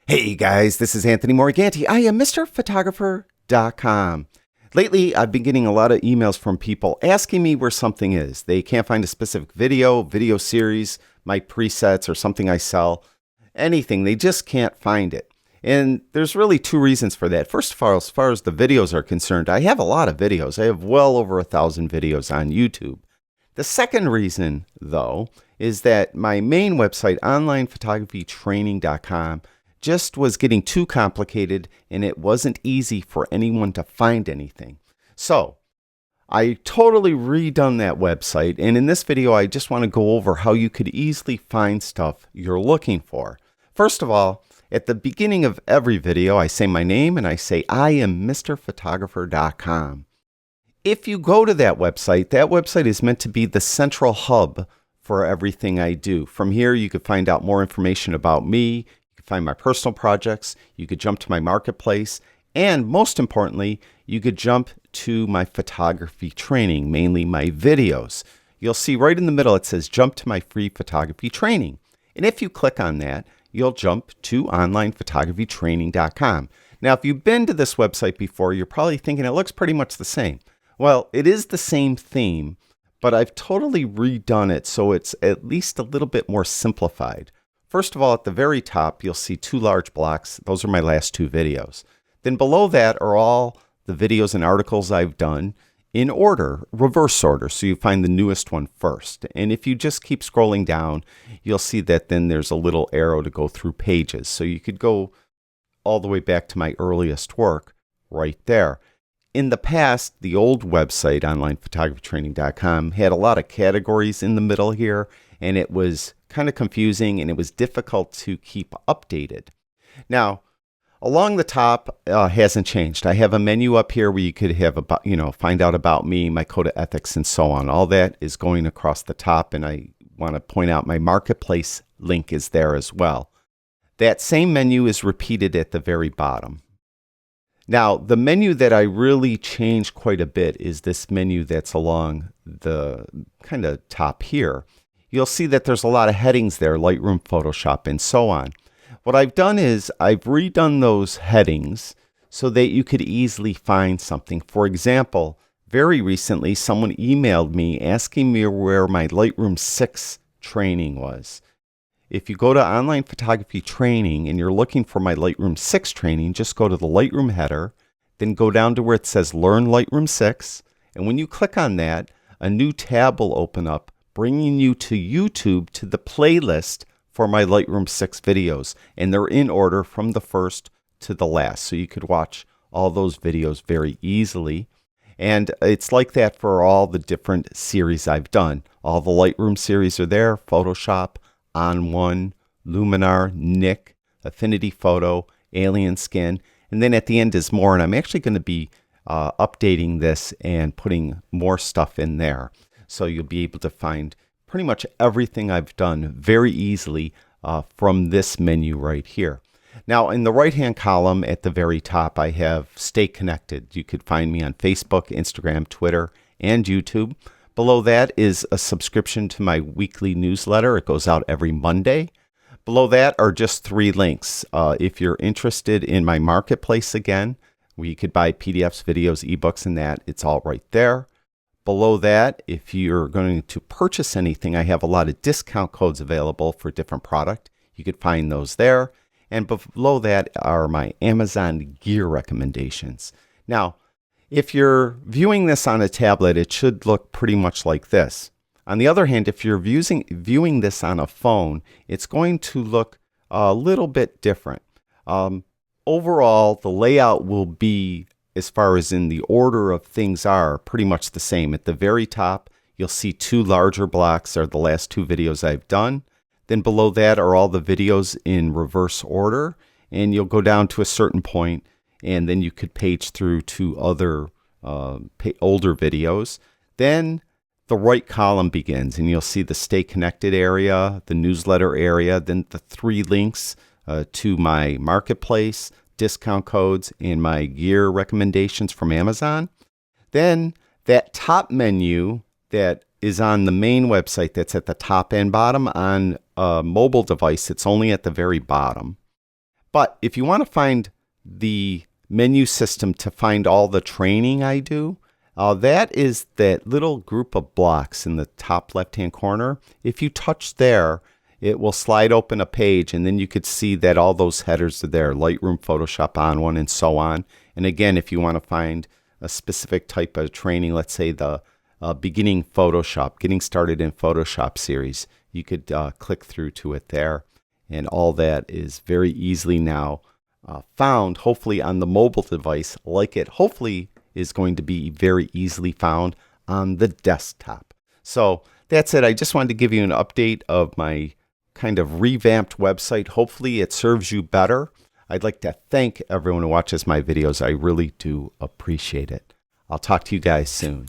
Hey guys, this is Anthony Morganti. I am MrPhotographer.com. Lately, I've been getting a lot of emails from people asking me where something is. They can't find a specific video series, my presets, or something I sell. Anything. They just can't find it. And there's really two reasons for that. First of all, as far as the videos are concerned, I have a lot of videos. I have well over 1,000 videos on YouTube. The second reason, though, is that my main website, onlinephotographytraining.com, just was getting too complicated and it wasn't easy for anyone to find anything. So I totally redone that website, and in this video I just want to go over how you could easily find stuff you're looking for. First of all, at the beginning of every video I say my name and I say I am MrPhotographer.com. If you go to that website is meant to be the central hub for everything I do. From here you could find out more information about me, find my personal projects, you could jump to my marketplace, and most importantly, you could jump to my photography training, mainly my videos. You'll see right in the middle it says jump to my free photography training. And if you click on that, you'll jump to onlinephotographytraining.com. Now, if you've been to this website before, you're probably thinking it looks pretty much the same. Well, it is the same theme, but I've totally redone it so it's at least a little bit more simplified. First of all, at the very top, you'll see two large blocks. Those are my last two videos. Then below that are all the videos and articles I've done in order, reverse order. So you find the newest one first. And if you just keep scrolling down, you'll see that then there's a little arrow to go through pages. So you could go all the way back to my earliest work right there. In the past, the old website, onlinephotographytraining.com, had a lot of categories in the middle here, and it was kind of confusing and it was difficult to keep updated. Now, along the top hasn't changed. I have a menu up here where you could have about, find out about me, my code of ethics, and so on. All that is going across the top, and I want to point out my marketplace link is there as well. That same menu is repeated at the very bottom. Now, the menu that I really changed quite a bit is this menu that's along the kind of top here. You'll see that there's a lot of headings there, Lightroom, Photoshop, and so on. What I've done is I've redone those headings so that you could easily find something. For example, very recently, someone emailed me asking me where my Lightroom 6 training was. If you go to Online Photography Training and you're looking for my Lightroom 6 training, just go to the Lightroom header, then go down to where it says Learn Lightroom 6. And when you click on that, a new tab will open up, bringing you to YouTube to the playlist for my Lightroom 6 videos. And they're in order from the first to the last. So you could watch all those videos very easily. And it's like that for all the different series I've done. All the Lightroom series are there, Photoshop, On One, Luminar, Nik, Affinity Photo, Alien Skin, and then at the end is more, and I'm actually going to be updating this and putting more stuff in there. So you'll be able to find pretty much everything I've done very easily from this menu right here. Now in the right hand column at the very top I have Stay Connected. You could find me on Facebook, Instagram, Twitter, and YouTube. Below that is a subscription to my weekly newsletter. It goes out every Monday. Below that are just 3 links. If you're interested in my marketplace again, where you could buy PDFs, videos, ebooks, and that, it's all right there. Below that, if you're going to purchase anything, I have a lot of discount codes available for different product. You could find those there. And below that are my Amazon gear recommendations. Now, if you're viewing this on a tablet, it should look pretty much like this. On the other hand, if you're viewing this on a phone, it's going to look a little bit different. Overall, the layout will be, as far as in the order of things are, pretty much the same. At the very top, you'll see 2 larger blocks are the last 2 videos I've done. Then below that are all the videos in reverse order, and you'll go down to a certain point, and then you could page through to other older videos. Then the right column begins, and you'll see the Stay Connected area, the newsletter area, then the 3 links to my marketplace, discount codes, and my gear recommendations from Amazon. Then that top menu that is on the main website that's at the top and bottom. On a mobile device, it's only at the very bottom. But if you want to find the menu system to find all the training I do, that is that little group of blocks in the top left-hand corner. If you touch there, it will slide open a page, and then you could see that all those headers are there, Lightroom, Photoshop, On One, and so on. And again, if you want to find a specific type of training, let's say the beginning Photoshop, getting started in Photoshop series, you could click through to it there. And all that is very easily now found, hopefully on the mobile device, like it hopefully is going to be very easily found on the desktop. So that's it. I just wanted to give you an update of my kind of revamped website. Hopefully it serves you better. I'd like to thank everyone who watches my videos. I really do appreciate it. I'll talk to you guys soon.